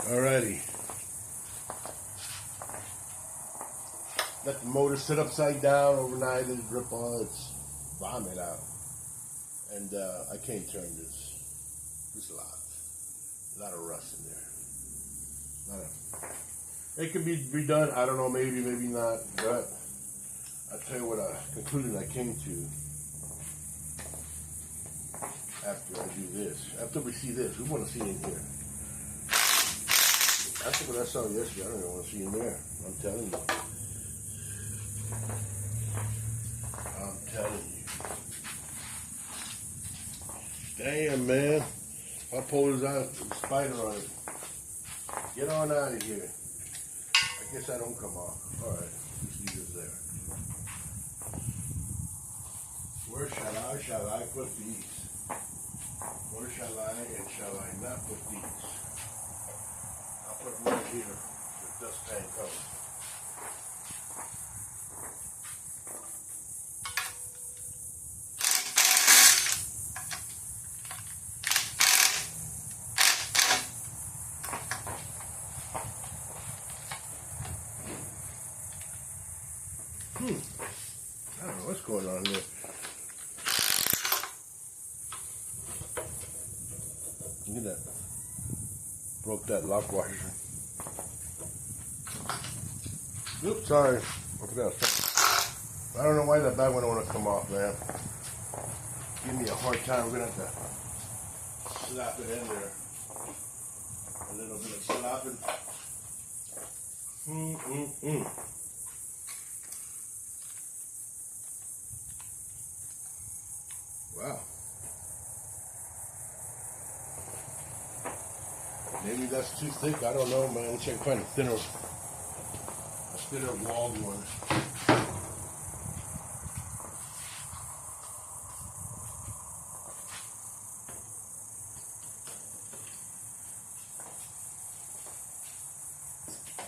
Alrighty. Let the motor sit upside down overnight and drip all its vomit out. And I can't turn this. There's a lot of rust in there. It could be redone. I don't know, maybe not. But I'll tell you what conclusion I came to after I do this. After we see this, we want to see in here. After what I saw yesterday, I don't even want to see in there. I'm telling you. Damn, man. My pole is out. Spider on it. Get on out of here. I guess I don't come off. Alright. Just leave it there. Where shall I put these? Where shall I and shall I not put these? I'll put them right here. The dustpan comes. I don't know what's going on here. Look at that. Broke that lock washer. Oops, sorry. I forgot. I don't know why that bad one don't want to come off, man. Give me a hard time. We're going to have to slap it in there. A little bit of slapping. Wow. Maybe that's too thick. I don't know, man. Let's find a thinner walled one.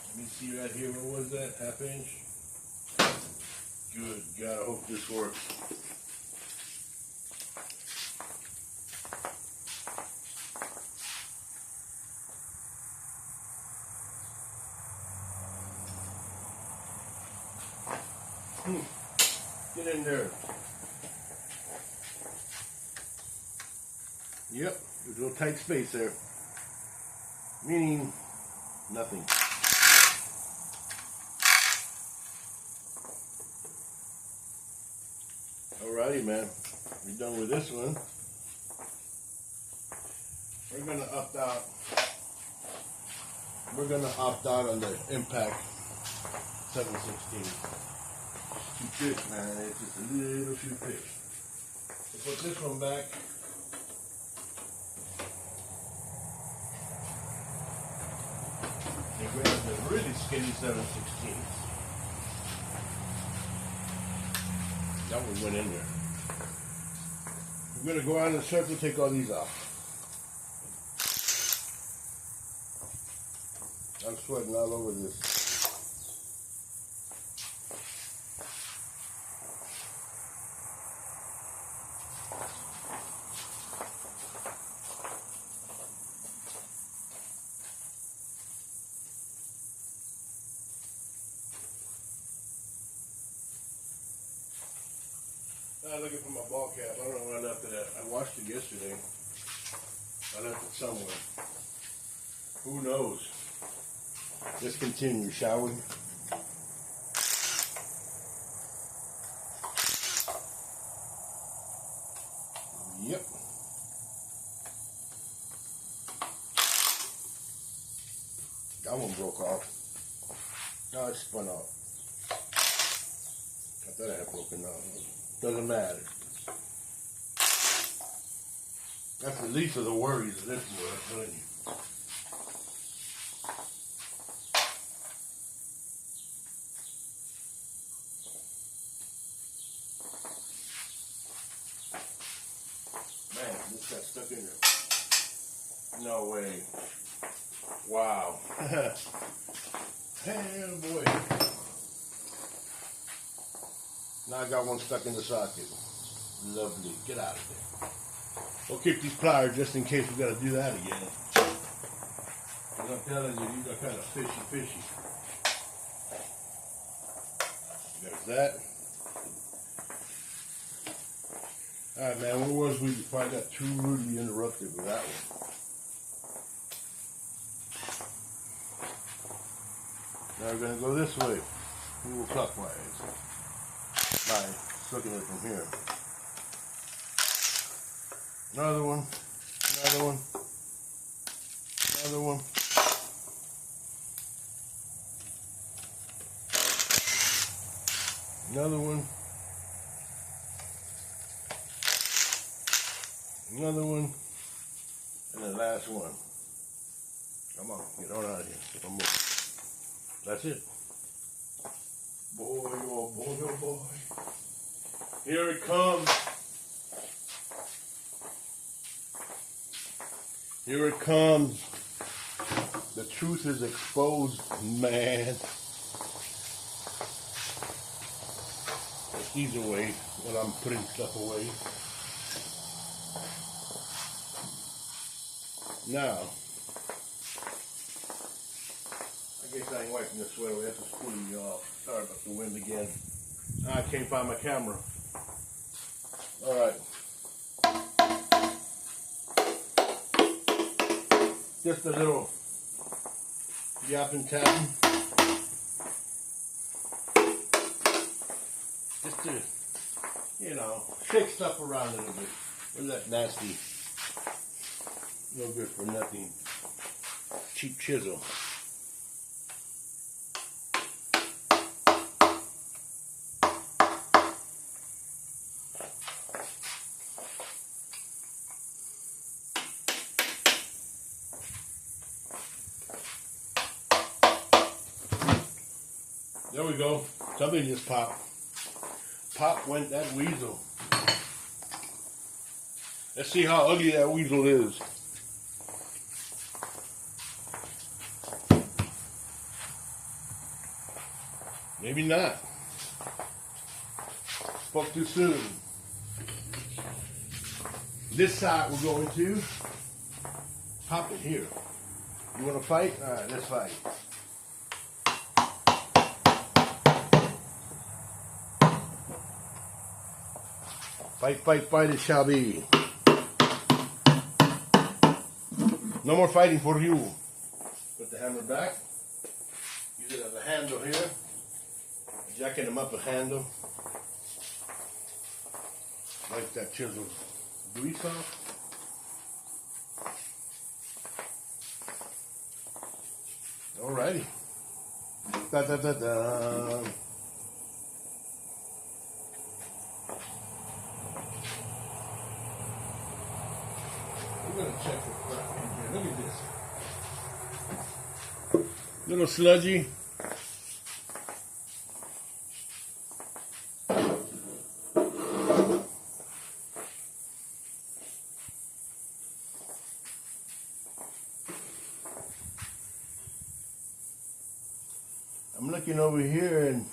Let me see right here. What was that? Half inch? Good God, I hope this works. Get in there. Yep, there's a little tight space there. Meaning nothing. Alrighty, man. We're done with this one. We're gonna opt out. We're gonna opt out on the impact 716. Too thick, man. It's just a little too thick. We'll put this one back. And grab the really skinny 716. That one went in there. We're going to go out in a circle and take all these off. I'm sweating all over this. Looking for my ball cap. I don't know where I left it at. I washed it yesterday. I left it somewhere. Who knows? Let's continue, shall we? Yep. That one broke off. No, it spun off. I thought I had broken off. Doesn't matter. That's the least of the worries of this world, I'm telling you. Man, this got stuck in there. No way. Wow. Hell boy. Now I got one stuck in the socket. Lovely. Get out of there. We'll keep these pliers just in case we got to do that again. And I'm telling you, these are kind of fishy. There's that. Alright, man, where was we before I got too rudely interrupted with that one? Now we're going to go this way. We will clockwise. By looking at it from here. Another one. Another one. Another one. Another one. Another one. And the last one. Come on, get on out of here. One more. That's it. Boy, oh boy, oh boy. Here it comes. Here it comes. The truth is exposed, man. Put these away when I'm putting stuff away. Now, I guess I ain't wiping this way. That's just pulling you off. Sorry about the wind again. I can't find my camera. Alright. Just a little yapping tapping. Just to, you know, shake stuff around a little bit. Where's that nasty, no good for nothing, cheap chisel. There we go. Something just popped. Pop went that weasel. Let's see how ugly that weasel is. Maybe not. Spoke too soon. This side we're going to pop it here. You want to fight? All right, let's fight. Fight, fight, fight, it shall be. No more fighting for you. Put the hammer back. Use it as a handle here. Jacking them up a handle. Like that chisel. Grease off. Alrighty. Da da da da. We're gonna check the crap in here. Look at this. Little sludgy. I'm looking over here and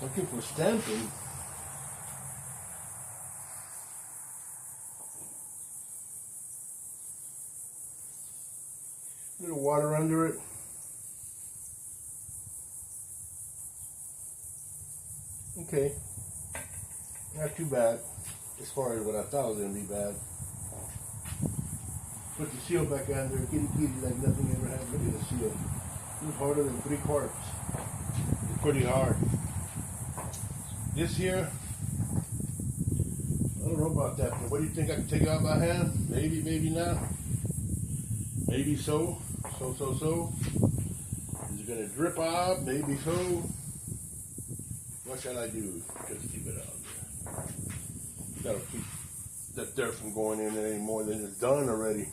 looking for stamping. A little water under it. Okay, not too bad as far as what I thought was going to be bad. Put the seal back on there, kitty kitty like nothing ever happened. Look at the seal. It's harder than 3/4. It's pretty hard. This here, I don't know about that, but what do you think? I can take it out by hand? Maybe, maybe not. Maybe so. So. Is it going to drip out? Maybe so. What shall I do? Just keep it out there. That'll keep that dirt from going in any more than it's done already.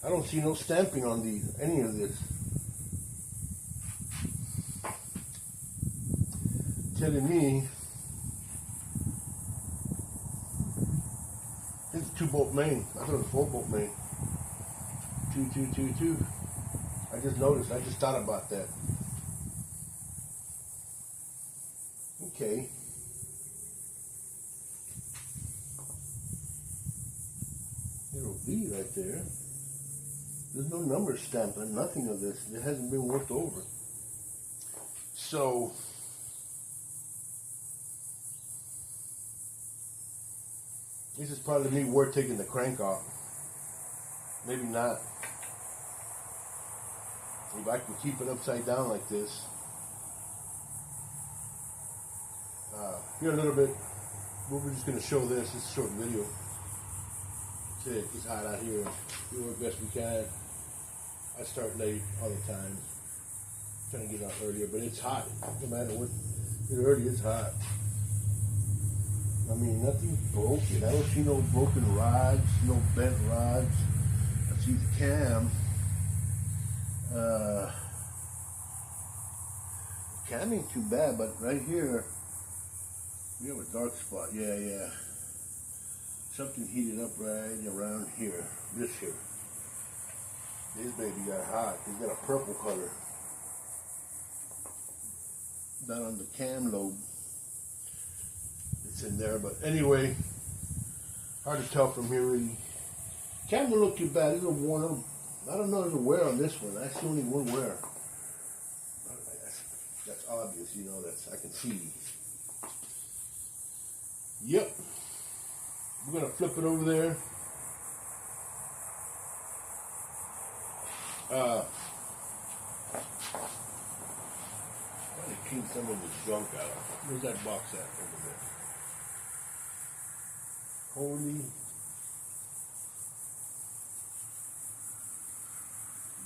I don't see no stamping on any of this. Telling me it's a 2-bolt main. I thought it was 4-bolt main. 2. I just noticed. I just thought about that. Okay. B right there. There's no number stamp on nothing of this. It hasn't been worked over. So this is probably me worth taking the crank off. Maybe not. If I can keep it upside down like this. Here a little bit. We're just going to show this. It's a short video. That's it. It's hot out here. We work best we can. I start late all the time. Trying to get out earlier, but it's hot. No matter what, it's early, it's hot. I mean, nothing's broken. I don't see no broken rods, no bent rods. I see the cam. Cam ain't too bad, but right here, we have a dark spot. Yeah. Something heated up right around here. This here. This baby got hot. It's got a purple color. Down on the cam lobe. It's in there, but anyway, hard to tell from here really. Cam don't look too bad. It's a worn up. I don't know there's a wear on this one. I see only one wear. That's obvious, you know, I can see. Yep. We're gonna flip it over there. Trying to clean some of this junk out. Where's that box at over there? Holy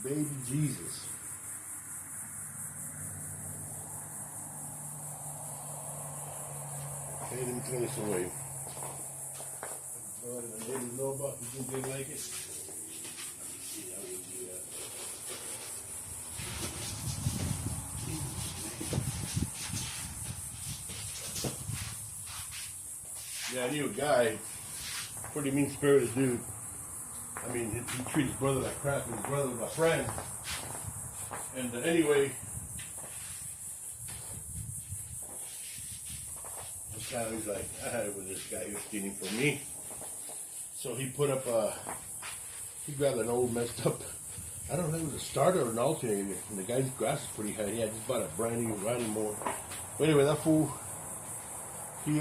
baby Jesus. Okay, let me throw this away. I didn't know about it. You didn't like it? Let me see how we do that. Yeah, I knew a guy, pretty mean-spirited dude. I mean, he treated his brother like crap, and his brother was my friend. And anyway, this time he's like, I had it with this guy who was stealing from me. So he put up he grabbed an old messed up, I don't know if it was a starter or an alternator. And the guy's grass is pretty high. He had just bought a brand new riding mower. But anyway, that fool, he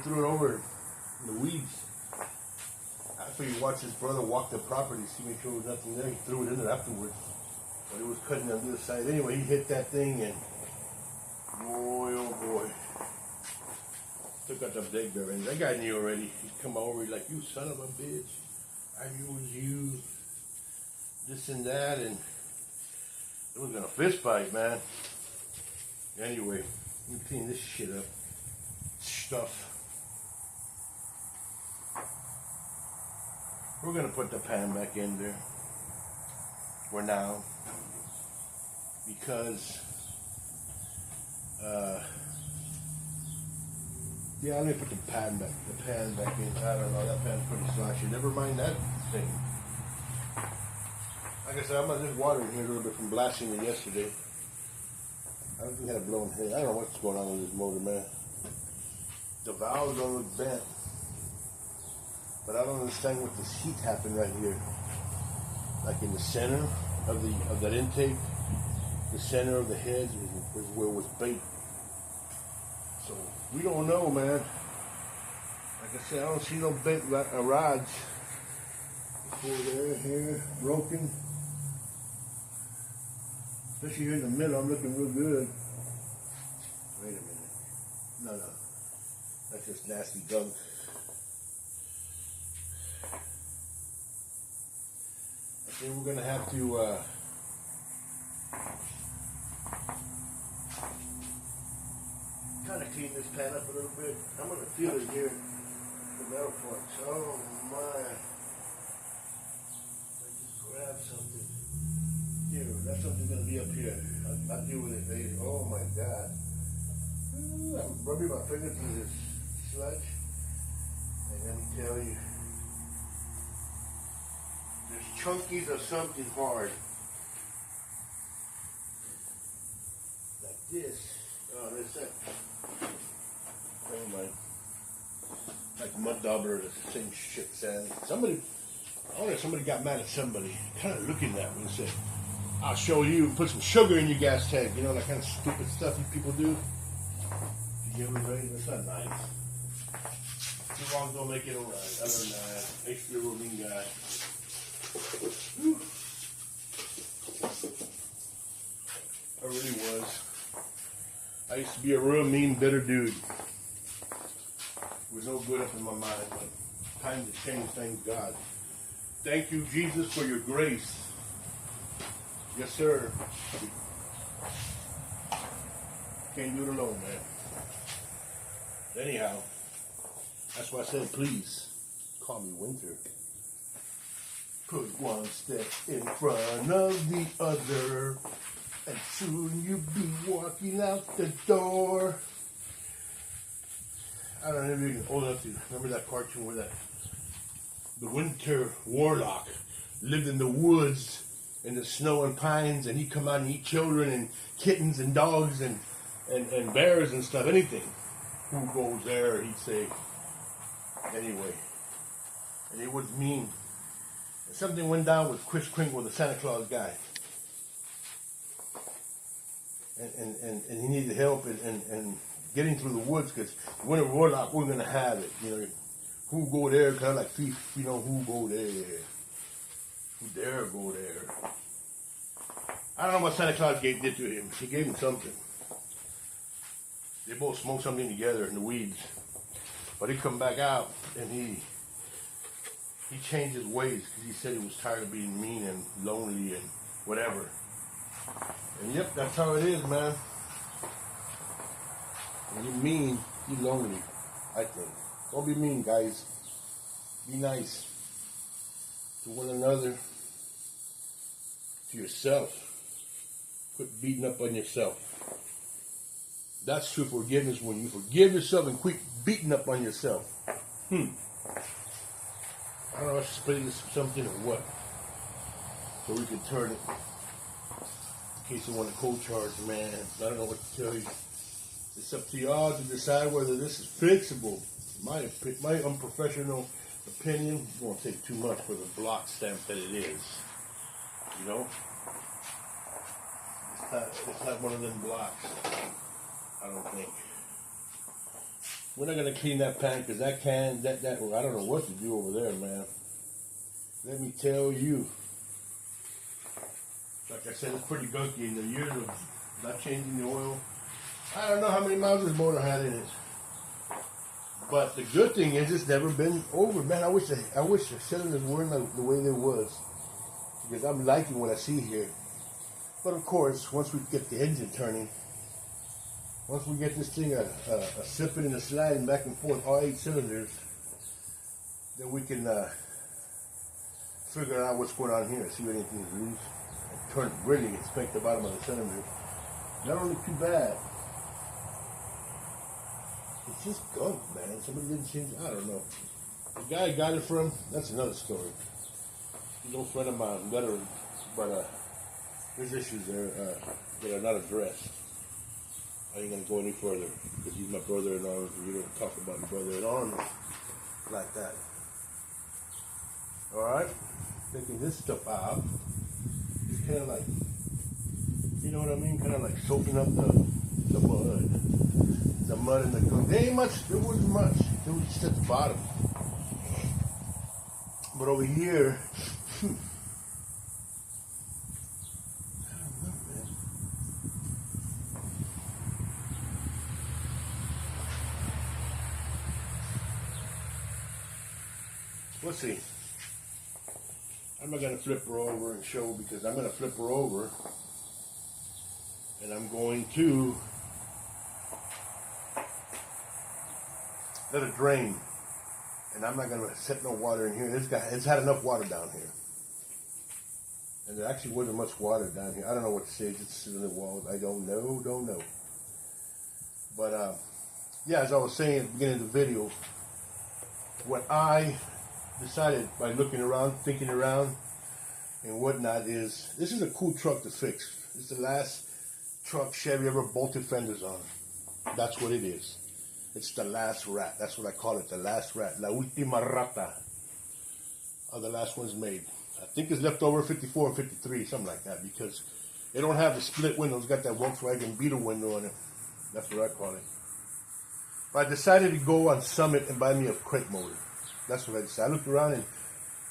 threw it over in the weeds. After he watched his brother walk the property, see make sure there was nothing there, he threw it in there afterwards. But it was cutting on the other side. Anyway, he hit that thing and boy, oh boy. Took out the big bearings. That guy knew already. He'd come over, he's like, you son of a bitch. I knew it was you. This and that, and it was gonna fist fight, man. Anyway, let me clean this shit up. Stuff. We're gonna put the pan back in there for now because yeah, let me put the pan back in. I don't know, that pan's pretty slashy. Never mind that thing. Like I said, I'm just watering here a little bit from blasting it yesterday. I don't think I had a blown head. I don't know what's going on with this motor, man. The valves don't look bent. But I don't understand what this heat happened right here. Like in the center of that intake, the center of the head is where it was baked. So we don't know, man. Like I said, I don't see no bent rods. Over there, here, broken. Especially here in the middle, I'm looking real good. Wait a minute. No. That's just nasty gunk. I think we're gonna have to kind of clean this pan up a little bit. I'm gonna feel it here, the metal parts. Oh my! I just grabbed something. Here, that's something gonna be up here. I'll deal with it later. Oh my God! Ooh, I'm rubbing my fingers through this sludge, and let me tell you. There's chunkies of something hard. Like this. Oh, that's it. Never mind. like mud dauber, the same shit, sand. I wonder if somebody got mad at somebody, kind of looking at me and said, I'll show you, put some sugar in your gas tank, you know, that kind of stupid stuff you people do. You get me right? That's not nice. Too long don't make it alright. Other than that, makes me a real mean guy. Whew. I really was. I used to be a real mean, bitter dude. It was no good up in my mind, but time to change, thank God. Thank you, Jesus, for your grace. Yes, sir. Can't do it alone, man. Anyhow, that's why I said, please, call me Winter. Put one step in front of the other, and soon you'll be walking out the door. I don't know if you're old enough to remember that cartoon where the winter warlock lived in the woods in the snow and pines, and he'd come out and eat children and kittens and dogs and bears and stuff, anything. Who goes there, he'd say. Anyway, and it was mean. And something went down with Kris Kringle, the Santa Claus guy. And he needed help and getting through the woods, because winter warlock, we're going to have it. You know, who go there, kind of like thief, you know, who go there? Who dare go there? I don't know what Santa Claus did to him. He gave him something. They both smoked something together in the weeds. But he come back out, and he changed his ways, because he said he was tired of being mean and lonely and whatever. And yep, that's how it is, man. When you're mean, you're lonely, I think. Don't be mean, guys. Be nice to one another, to yourself. Quit beating up on yourself. That's true forgiveness, when you forgive yourself and quit beating up on yourself. I don't know if I should split this something or what, so we can turn it. In case you want a cold charge, man. I don't know what to tell you. It's up to y'all to decide whether this is fixable. My unprofessional opinion won't take too much for the block stamp that it is. You know? It's not one of them blocks. I don't think. We're not gonna clean that pan, because that I don't know what to do over there, man. Let me tell you. Like I said, it's pretty gunky in the years of not changing the oil. I don't know how many miles this motor had in it. But the good thing is it's never been over, man. I wish the cylinders weren't the way they was, because I'm liking what I see here. But of course, once we get the engine turning, once we get this thing a sipping and a sliding back and forth, all 8 cylinders, then we can figure out what's going on here, see if anything's loose, and turn really inspect the bottom of the cylinder. Not only too bad. It's just gunk, man. Somebody didn't change it. I don't know. The guy I got it from, that's another story. He's no friend of mine, veteran, but there's issues there that are not addressed. I ain't gonna go any further, because he's my brother-in-law, and you don't talk about your brother-in-law like that. Alright? Taking this stuff out, it's kind of like, you know what I mean? Kind of like soaking up the mud. The mud and the gunk. There ain't much, there wasn't much. It was just at the bottom. But over here, I don't know, man. Let's see. I'm not going to flip her over and show, because I'm going to flip her over and I'm going to let it drain. And I'm not going to set no water in here. This guy has had enough water down here. And there actually wasn't much water down here. I don't know what stage it's sitting in the walls. I don't know. But, yeah, as I was saying at the beginning of the video, what I decided by looking around, thinking around, and whatnot is, this is a cool truck to fix. This is the last truck Chevy ever bolted fenders on. That's what it is. It's the last rat. That's what I call it, the last rat. La última rata. The last one's made. I think it's left over 54 and 53, something like that, because they don't have the split window. It's got that Volkswagen Beetle window on it. That's what I call it. But I decided to go on Summit and buy me a crate motor. That's what I decided. I looked around and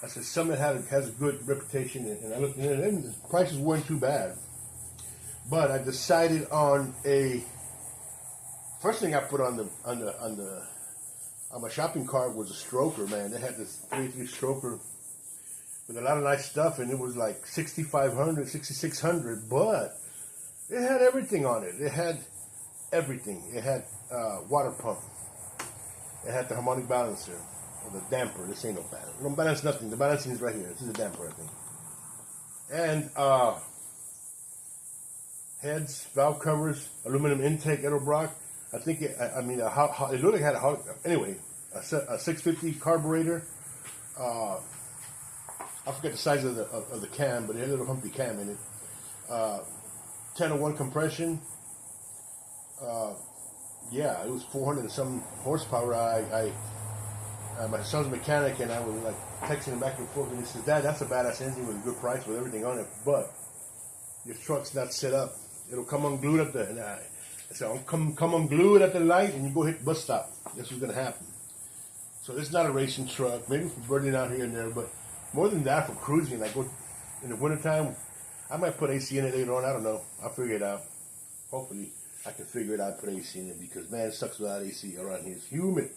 I said Summit has a good reputation, and I looked in it, and the prices weren't too bad. But I decided on a first thing I put on my shopping cart was a stroker. Man, they had this 33 stroker with a lot of nice stuff, and it was like $6,500, $6,600, but it had everything on it. It had everything. It had water pump. It had the harmonic balancer, or the damper. This ain't no balance. Don't balance nothing. The balancing is right here. This is the damper, I think. And heads, valve covers, aluminum intake, Edelbrock. I think it looked like it had a anyway, a 650 carburetor. I forget the size of the cam, but it had a little humpy cam in it. 10-to-1 compression. Yeah, it was 400 and some horsepower. My son's a mechanic, and I was like texting him back and forth, and he says, "Dad, that's a badass engine with a good price with everything on it, but your truck's not set up. It'll come unglued at the." And I said, "Come unglued at the light, and you go hit the bus stop. That's what's gonna happen." So it's not a racing truck. Maybe for burning out here and there, but more than that, for cruising. Like in the wintertime, I might put AC in it later on. I don't know. I'll figure it out. Hopefully, I can figure it out. Put AC in it, because man, it sucks without AC around here. It's humid.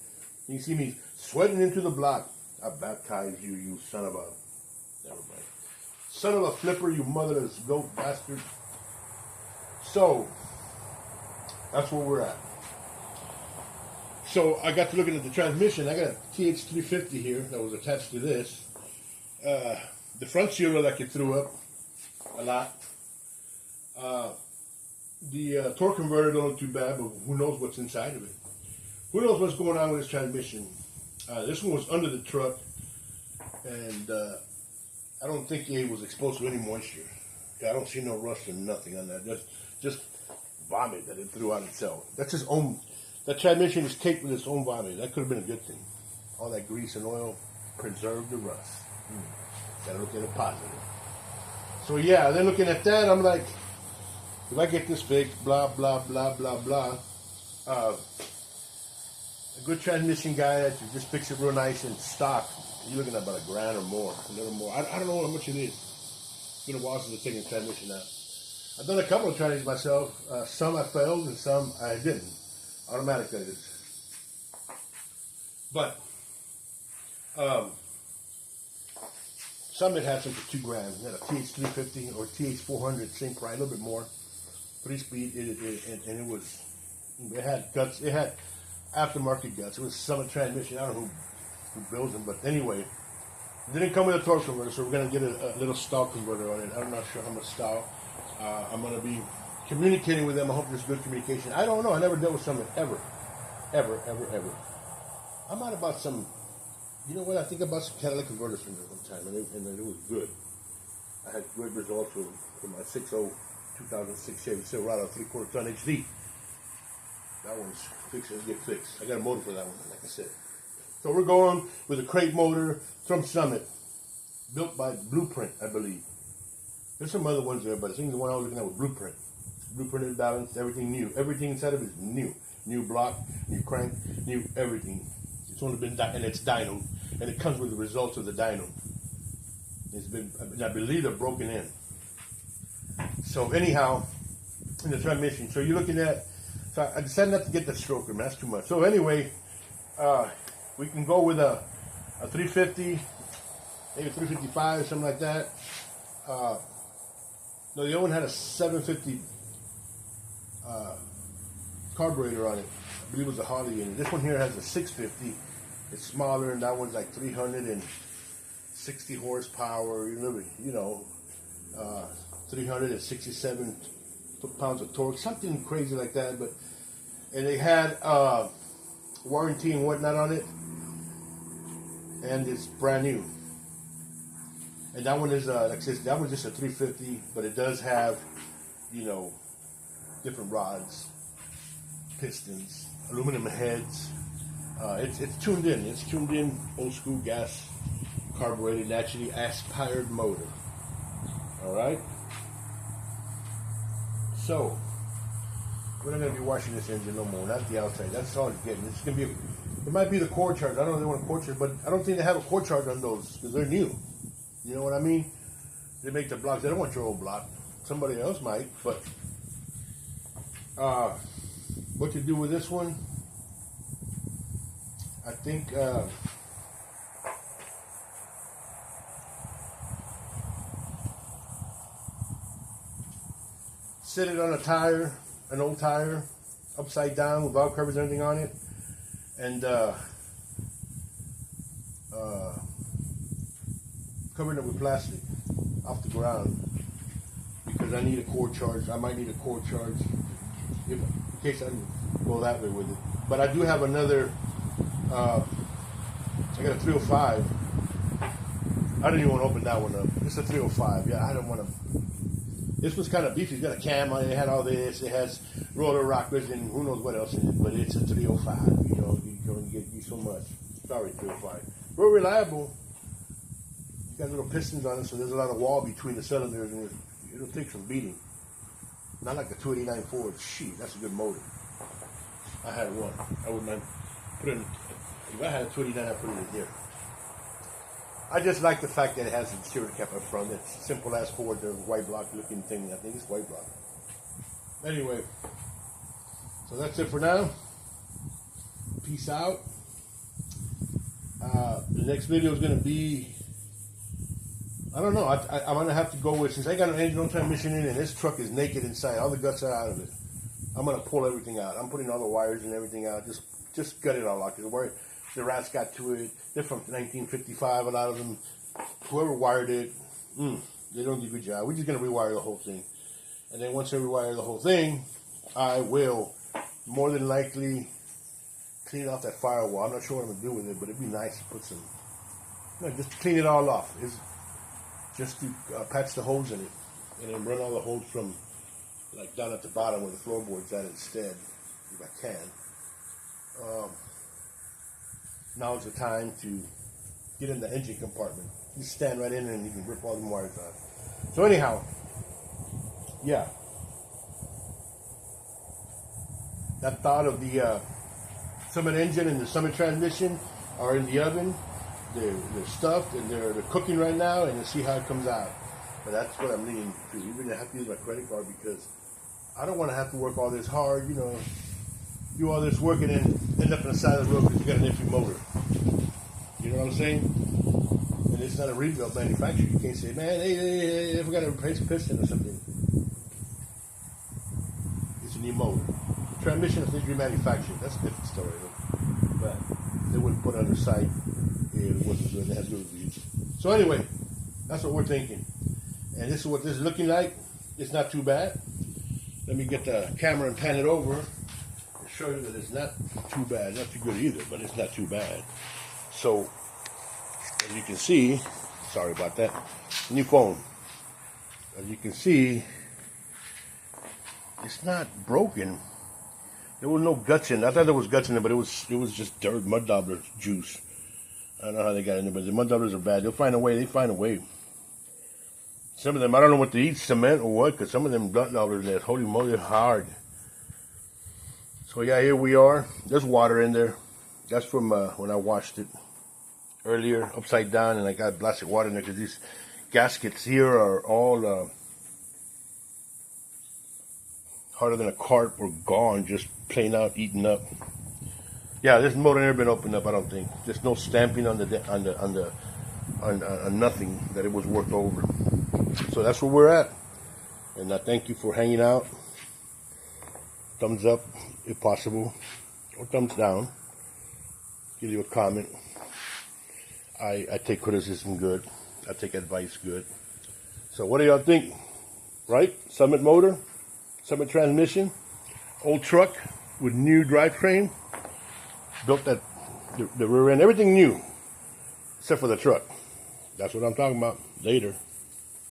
You see me sweating into the block. I baptize you, you son of a... Never mind. Son of a flipper, you motherless goat bastard. So, that's where we're at. So, I got to looking at the transmission. I got a TH350 here that was attached to this. The front seal that I threw up a lot. The torque converter don't look too bad, but who knows what's inside of it. Who knows what's going on with this transmission. This one was under the truck, and I don't think it was exposed to any moisture. I don't see no rust or nothing on that. Just vomit that it threw out itself. That's its own. That transmission is caked with its own vomit. That could have been a good thing. All that grease and oil preserved the rust. Gotta look at it positive. So yeah, then looking at that, I'm like, if I get this fixed, blah blah blah blah blah. A good transmission guy that you just fix it real nice in stock, you're looking at about $1,000 or more, a little more. I don't know how much it is. It's been a while since I've taken the transmission out. I've done a couple of transmissions myself. Some I failed and some I didn't. Automatic, that is. But some it had some for $2,000. It had a TH350 or TH400, same price, a little bit more. 3-speed, and it had guts. It had aftermarket guts. It was Summit transmission. I don't know who builds them, but anyway, it didn't come with a torque converter, so we're going to get a little stall converter on it. I'm not sure how much stall. I'm going to be communicating with them. I hope there's good communication. I don't know. I never dealt with Summit ever. I'm not about some. You know what? I think about some catalytic converters from there one time, and it was good. I had great results with my 6.0 2006 Chevy Silverado 3/4 ton HD. That one's fixed and get fixed. I got a motor for that one, like I said. So we're going with a crate motor from Summit, built by Blueprint, I believe. There's some other ones there, but I think the one I was looking at was Blueprint. Blueprinted, balanced, everything new. Everything inside of it is new. New block, new crank, new everything. It's only been, and it's dyno, and it comes with the results of the dyno. It's been, I believe they're broken in. So anyhow, in the transmission, so you're looking at, so I decided not to get the stroker, man, that's too much. So anyway, we can go with a 350, maybe 355, something like that. No, the other one had a 750 carburetor on it. I believe it was a Harley in it. This one here has a 650. It's smaller, and that one's like 360 horsepower. You know, 367 foot-pounds of torque, something crazy like that. And they had warranty and whatnot on it, and it's brand new. And that one is like I said, that one's just a 350, but it does have, you know, different rods, pistons, aluminum heads. It's tuned in. It's tuned in, old school gas, carbureted, naturally aspired motor. All right. So we're not going to be washing this engine no more. Not the outside. That's all it's getting. It's going to be. It might be the core charge. I don't know if they want a core charge, but I don't think they have a core charge on those because they're new. You know what I mean? They make the blocks. They don't want your old block. Somebody else might, but what to do with this one? I think sit it on a tire, an old tire, upside down with valve covers and everything on it, and covering it with plastic off the ground because I need a core charge. I might need a core charge in case I go that way with it. But I do have another. I got a 305. I didn't even want to open that one up. It's a 305. Yeah, I don't want to. This was kind of beefy. It's got a cam on it. It had all this. It has roller rockers and who knows what else in it. But it's a 305. You know, you don't get you so much. Sorry, 305. Real reliable. You got little pistons on it, so there's a lot of wall between the cylinders, and it'll take some beating. Not like the 289 Ford. Shit, that's a good motor. I had one. I wouldn't mind put it in. If I had a 289, I'd put it in here. I just like the fact that it has a exterior cap up front. It's simple as Ford, the white block looking thing. I think it's white block. Anyway, so that's it for now. Peace out. The next video is going to be, I don't know. I'm going to have to go with, since I got an engine on transmission in and this truck is naked inside, all the guts are out of it. I'm going to pull everything out. I'm putting all the wires and everything out. Just gut it all out. The rats got to it. They're from 1955, a lot of them. Whoever wired it, they don't do a good job. We're just going to rewire the whole thing. And then once I rewire the whole thing, I will more than likely clean off that firewall. I'm not sure what I'm going to do with it, but it'd be nice to put some, just to clean it all off. It's just to patch the holes in it. And then run all the holes from, like, down at the bottom where the floorboard's at instead, if I can. Now is the time to get in the engine compartment. You stand right in and you can rip all the wires out. So anyhow, yeah. That thought of the Summit engine and the Summit transmission are in the oven. They're stuffed and they're cooking right now, and you'll see how it comes out. But that's what I'm leaning to. Even I have to use my credit card because I don't want to have to work all this hard, do all this work and then end up on the side of the road because you got an empty motor. You know what I'm saying? And it's not a rebuilt manufacturer. You can't say, man, hey, I forgot to replace a piston or something. It's a new motor. The transmission is remanufactured. That's a different story, though. But they wouldn't put it on their site if it wasn't good. It has good reviews. So anyway, that's what we're thinking. And this is what this is looking like. It's not too bad. Let me get the camera and pan it over. Show you that it's not too bad, not too good either, but it's not too bad. So, as you can see, sorry about that, new phone. As you can see, it's not broken. There was no guts in it. I thought there was guts in it, but it was just dirt, mud daubler juice. I don't know how they got in there, but the mud dabblers are bad. They'll find a way. They find a way. Some of them, I don't know what to eat, cement or what, because some of them mud dabblers, they're holy moly hard. So yeah, here we are. There's water in there. That's from when I washed it earlier, upside down, and I got blasted water in there because these gaskets here are all harder than a cart or gone, just plain out, eaten up. Yeah, this motor never been opened up. I don't think. There's no stamping on nothing that it was worked over. So that's where we're at. And I thank you for hanging out. Thumbs up if possible, or thumbs down. Give you a comment. I take criticism good. I take advice good. So what do y'all think? Right? Summit motor, Summit transmission, old truck with new drivetrain. Built that the rear end, everything new except for the truck. That's what I'm talking about. Later.